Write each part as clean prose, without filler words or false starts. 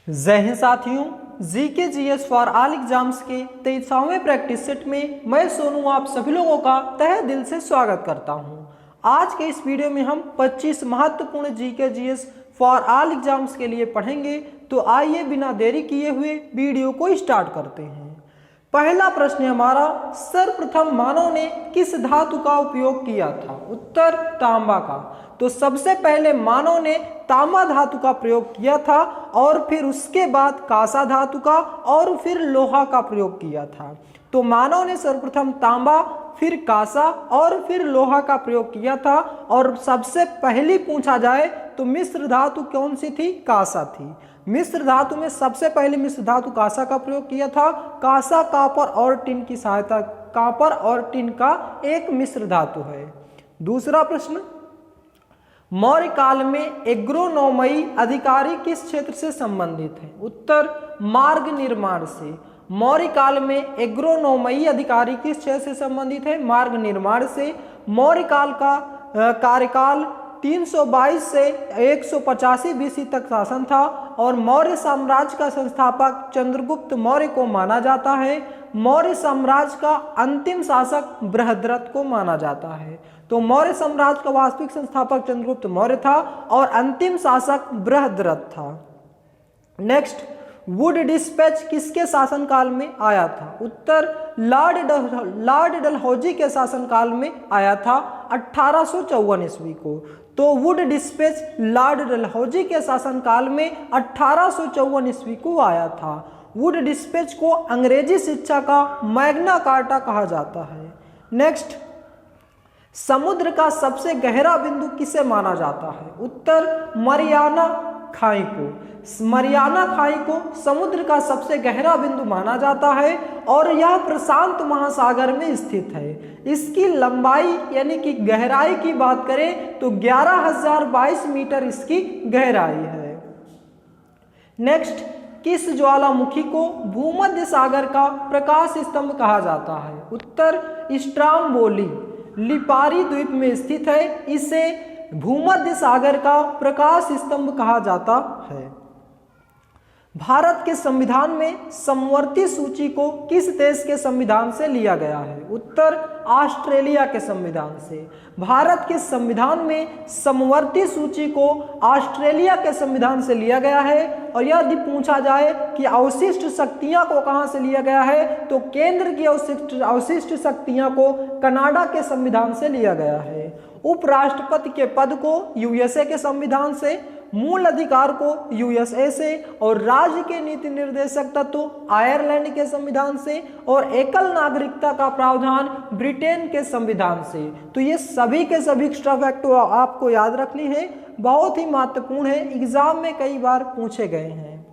जय हिंद साथियों, GK GS for all exams के 23वें प्रैक्टिस सेट में मैं सोनू आप सभी लोगों का तहे दिल से स्वागत करता हूं। आज के इस वीडियो में हम 25 महत्वपूर्ण GK GS for all exams के लिए पढ़ेंगे। तो आइए बिना देरी किए हुए वीडियो को स्टार्ट करते हैं। पहला प्रश्न है हमारा, सर्वप्रथम मानव ने किस धातु का उपयोग किया था? उत्तर तांबा का। तो सबसे पहले मानव ने तांबा धातु का प्रयोग किया था और फिर उसके बाद कांसा धातु का और फिर लोहा का प्रयोग किया था। तो मानव ने सर्वप्रथम तांबा, फिर कांसा और फिर लोहा का प्रयोग किया था। और सबसे पहली पूछा जाए तो मिश्र धातु कौन सी थी? कांसा थी। मिश्र धातु में सबसे पहले मिश्र धातु कांसा का प्रयोग किया था। कांसा कॉपर और टिन की सहायता, कॉपर और टिन का एक मिश्र धातु है। दूसरा प्रश्न, मौर्य काल में एग्रोनोमई अधिकारी किस क्षेत्र से संबंधित है? उत्तर मार्ग निर्माण से। मौर्य काल में एग्रोनोमई अधिकारी किस क्षेत्र से संबंधित है? मार्ग निर्माण से। मौर्य काल का कार्यकाल 322 से 185 बीसी तक शासन था और मौर्य साम्राज्य का संस्थापक चंद्रगुप्त मौर्य को माना जाता है। मौर्य साम्राज्य का अंतिम शासक बृहद्रथ को माना जाता है। तो मौर्य साम्राज्य का वास्तविक संस्थापक चंद्रगुप्त मौर्य था और अंतिम शासक बृहद्रथ था। नेक्स्ट, वुड डिस्पैच किसके शासनकाल में आया था? उत्तर लॉर्ड डलहौजी के शासनकाल में आया था 1854 ईस्वी को। तो वुड डिस्पैच लॉर्ड डलहौजी के शासनकाल में 1854 ईस्वी को आया था। वुड डिस्पैच को अंग्रेजी शिक्षा का मैग्ना कार्टा कहा जाता है। नेक्स्ट, समुद्र का सबसे गहरा बिंदु किसे माना जाता है? उत्तर मरियाना खाई को। मरियाना खाई को समुद्र का सबसे गहरा बिंदु माना जाता है और यह प्रशांत महासागर में स्थित है। इसकी लंबाई यानी कि गहराई की बात करें तो 11,022 मीटर इसकी गहराई है। नेक्स्ट, किस ज्वालामुखी को भूमध्य सागर का प्रकाश स्तंभ कहा जाता है? उत्तर स्ट्राम्बोली लिपारी द्वीप में स्थित है। इसे भूमध्य सागर का प्रकाश स्तंभ कहा जाता है। भारत के संविधान में समवर्ती सूची को किस देश के संविधान से लिया गया है? उत्तर ऑस्ट्रेलिया के संविधान से। भारत के संविधान में समवर्ती सूची को ऑस्ट्रेलिया के संविधान से लिया गया है। और यदि पूछा जाए कि अवशिष्ट शक्तियां को कहां से लिया गया है तो केंद्र की अवशिष्ट शक्तियां को कनाडा के संविधान से लिया गया है। उपराष्ट्रपति के पद को यूएसए के संविधान से, मूल अधिकार को यूएसए से और राज्य के नीति निर्देशक तत्व आयरलैंड के संविधान से और एकल नागरिकता का प्रावधान ब्रिटेन के संविधान से। तो ये सभी के सभी एक्स्ट्रा फैक्ट आपको याद रखनी है, बहुत ही महत्वपूर्ण है, एग्जाम में कई बार पूछे गए हैं।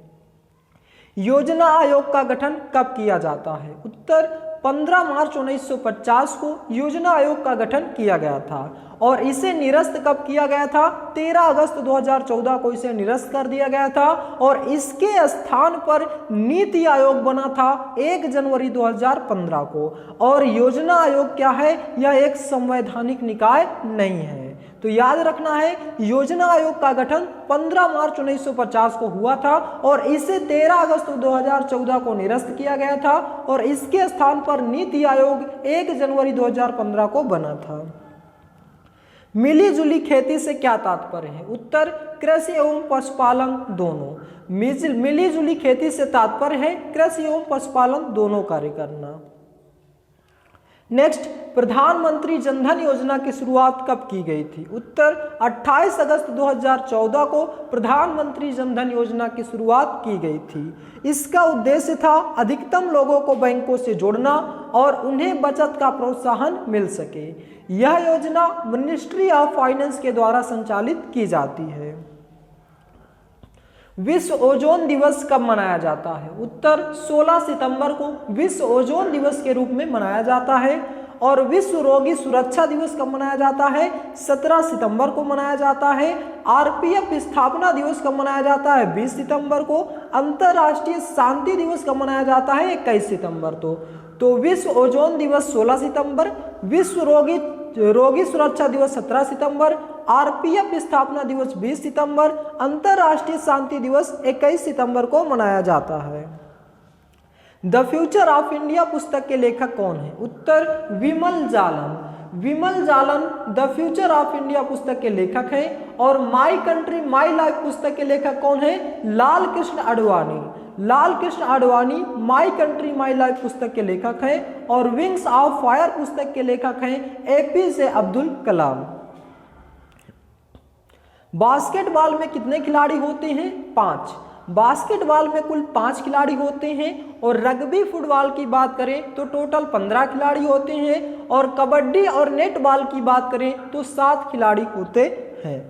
योजना आयोग का गठन कब किया जाता है? उत्तर 15 मार्च 1950 को योजना आयोग का गठन किया गया था और इसे निरस्त कब किया गया था? 13 अगस्त 2014 को इसे निरस्त कर दिया गया था और इसके स्थान पर नीति आयोग बना था 1 जनवरी 2015 को। और योजना आयोग क्या है? यह एक संवैधानिक निकाय नहीं है। तो याद रखना है, योजना आयोग का गठन 15 मार्च 1950 को हुआ था और इसे 13 अगस्त 2014 को निरस्त किया गया था और इसके स्थान पर नीति आयोग 1 जनवरी 2015 को बना था। मिली जुली खेती से क्या तात्पर्य है? उत्तर कृषि एवं पशुपालन दोनों। मिली जुली खेती से तात्पर्य है कृषि एवं पशुपालन दोनों कार्य करना। नेक्स्ट, प्रधानमंत्री जनधन योजना की शुरुआत कब की गई थी? उत्तर 28 अगस्त 2014 को प्रधानमंत्री जनधन योजना की शुरुआत की गई थी। इसका उद्देश्य था अधिकतम लोगों को बैंकों से जोड़ना और उन्हें बचत का प्रोत्साहन मिल सके। यह योजना मिनिस्ट्री ऑफ फाइनेंस के द्वारा संचालित की जाती है। विश्व ओजोन दिवस कब मनाया जाता है? उत्तर 16 सितंबर को विश्व ओजोन दिवस के रूप में मनाया जाता है। और विश्व रोगी सुरक्षा दिवस कब मनाया जाता है? 17 सितंबर को मनाया जाता है। आरपीएफ स्थापना दिवस कब मनाया जाता है? 20 सितंबर को। अंतर्राष्ट्रीय शांति दिवस कब मनाया जाता है? 21 सितंबर तो विश्व ओजोन दिवस 16 सितंबर, विश्व रोगी सुरक्षा दिवस 17 सितंबर आरपीएफ स्थापना दिवस 20 सितंबर, अंतर्राष्ट्रीय शांति दिवस 21 सितंबर को मनाया जाता है। द फ्यूचर ऑफ इंडिया पुस्तक के लेखक कौन है? उत्तर विमल जालन। विमल जालन द फ्यूचर ऑफ इंडिया पुस्तक के लेखक हैं। और माई कंट्री माई लाइफ पुस्तक के लेखक कौन है? Lal Krishna Advani. Lal Krishna Advani my country my life पुस्तक के लेखक हैं। और विंग्स ऑफ फायर पुस्तक के लेखक हैं एपीजे अब्दुल कलाम। बास्केटबॉल में कितने खिलाड़ी होते हैं? 5। बास्केटबॉल में कुल 5 खिलाड़ी होते हैं। और रग्बी फुटबॉल की बात करें तो टोटल 15 खिलाड़ी होते हैं। और कबड्डी और नेटबॉल की बात करें तो 7 खिलाड़ी होते हैं।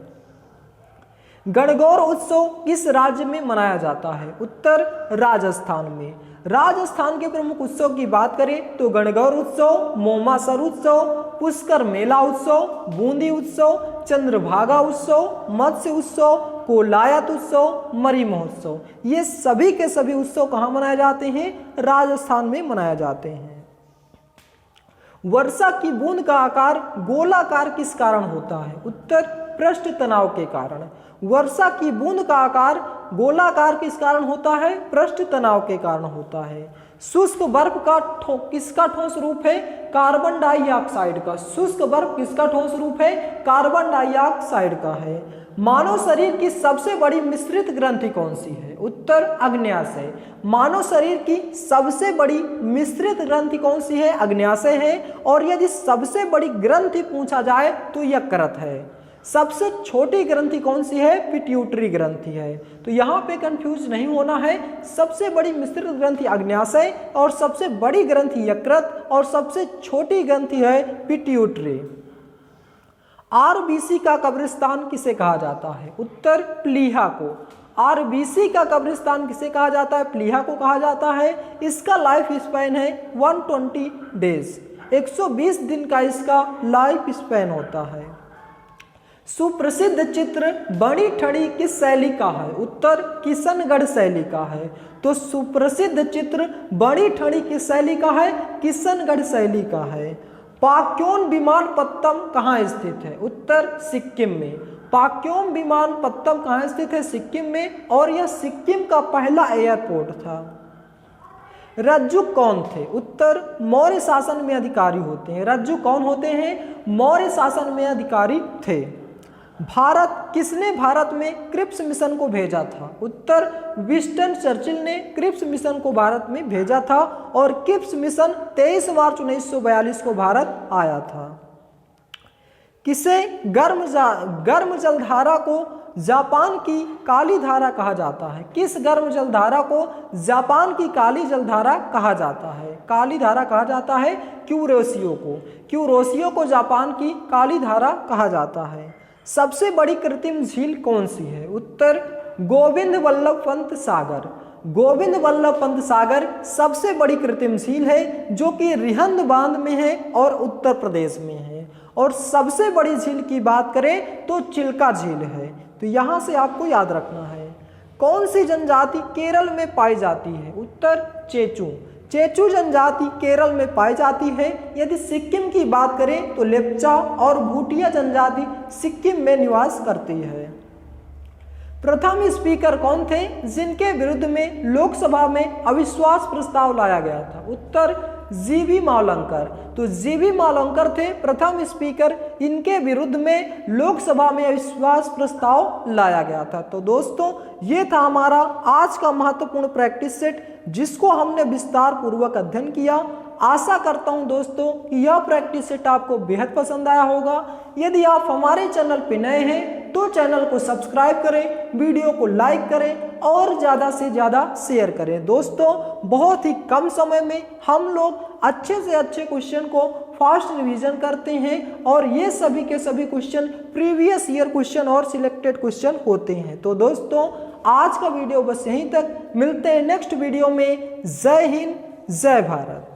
गणगौर उत्सव किस राज्य में मनाया जाता है? उत्तर राजस्थान में। राजस्थान के प्रमुख उत्सव की बात करें तो गणगौर उत्सव, मोमासर उत्सव, पुष्कर मेला उत्सव, बूंदी उत्सव, चंद्रभागा उत्सव, मत्स्य उत्सव, कोलायत उत्सव, मरी महोत्सव, ये सभी के सभी उत्सव कहाँ मनाए जाते हैं? राजस्थान में मनाए जाते हैं। वर्षा की बूंद का आकार गोलाकार किस कारण होता है? उत्तर पृष्ठ तनाव के कारण। वर्षा की बूंद का आकार गोलाकार किस कारण होता है? पृष्ठ तनाव के कारण होता है। शुष्क बर्फ का किसका ठोस रूप है? कार्बन डाइऑक्साइड का। शुष्क बर्फ किसका ठोस रूप है? कार्बन डाइऑक्साइड का है। मानव शरीर की सबसे बड़ी मिश्रित ग्रंथि कौन सी है? उत्तर अग्न्याशय। मानव शरीर की सबसे बड़ी मिश्रित ग्रंथि कौन सी है? अग्न्याशय है। और यदि सबसे बड़ी ग्रंथि पूछा जाए तो यकृत है। सबसे छोटी ग्रंथि कौन सी है? पिट्यूटरी ग्रंथि है। तो यहाँ पे कंफ्यूज नहीं होना है। सबसे बड़ी मिश्रित ग्रंथि अग्न्याशय और सबसे बड़ी ग्रंथि यकृत और सबसे छोटी ग्रंथि है पिट्यूटरी। आरबीसी का कब्रिस्तान किसे कहा जाता है? उत्तर प्लीहा को। आरबीसी का कब्रिस्तान किसे कहा जाता है? प्लीहा को कहा जाता है। इसका लाइफ स्पैन है 120 डेज। 120 दिन का इसका लाइफ स्पैन होता है। सुप्रसिद्ध चित्र बड़ी ठड़ी किस शैली का है? उत्तर किशनगढ़ शैली का है। तो सुप्रसिद्ध चित्र बड़ी ठड़ी किस शैली का है? किशनगढ़ शैली का है। पाक्योन विमानपत्तम कहाँ स्थित है? उत्तर सिक्किम में। पाक्योन विमानपत्तम कहाँ स्थित है? सिक्किम में। और यह सिक्किम का पहला एयरपोर्ट था। रज्जुक कौन थे? उत्तर मौर्य शासन में अधिकारी होते हैं। रज्जुक कौन होते हैं? मौर्य शासन में अधिकारी थे। किसने भारत में क्रिप्स मिशन को भेजा था? उत्तर विंस्टन चर्चिल ने क्रिप्स मिशन को भारत में भेजा था। और क्रिप्स मिशन 23 मार्च 1942 को भारत आया था। किसे गर्म जलधारा को जापान की काली धारा कहा जाता है? किस गर्म जलधारा को जापान की काली जलधारा कहा जाता है? काली धारा कहा जाता है क्यूरोसियो को। क्यूरोसियो को जापान की काली धारा कहा जाता है। सबसे बड़ी कृत्रिम झील कौन सी है? उत्तर गोविंद वल्लभ पंत सागर। गोविंद वल्लभ पंत सागर सबसे बड़ी कृत्रिम झील है जो कि रिहंद बांध में है और उत्तर प्रदेश में है। और सबसे बड़ी झील की बात करें तो चिल्का झील है। तो यहाँ से आपको याद रखना है। कौन सी जनजाति केरल में पाई जाती है? उत्तर चेचू। चेचू जनजाति केरल में पाई जाती है। यदि सिक्किम की बात करें तो लेप्चा और भूटिया जनजाति सिक्किम में निवास करती है। प्रथम स्पीकर कौन थे जिनके विरुद्ध में लोकसभा में अविश्वास प्रस्ताव लाया गया था? उत्तर जीवी मावलंकर। तो जीवी मावलंकर थे प्रथम स्पीकर। इनके विरुद्ध में लोकसभा में अविश्वास प्रस्ताव लाया गया था। तो दोस्तों ये था हमारा आज का महत्वपूर्ण प्रैक्टिस सेट जिसको हमने विस्तार पूर्वक अध्ययन किया। आशा करता हूं दोस्तों कि यह प्रैक्टिस सेट आपको बेहद पसंद आया होगा। यदि आप हमारे चैनल पर नए हैं तो चैनल को सब्सक्राइब करें, वीडियो को लाइक करें और ज़्यादा से ज़्यादा शेयर करें। दोस्तों बहुत ही कम समय में हम लोग अच्छे से अच्छे क्वेश्चन को फास्ट रिवीजन करते हैं और ये सभी के सभी क्वेश्चन प्रीवियस ईयर क्वेश्चन और सिलेक्टेड क्वेश्चन होते हैं। तो दोस्तों आज का वीडियो बस यहीं तक। मिलते हैं नेक्स्ट वीडियो में। जय हिंद, जय भारत।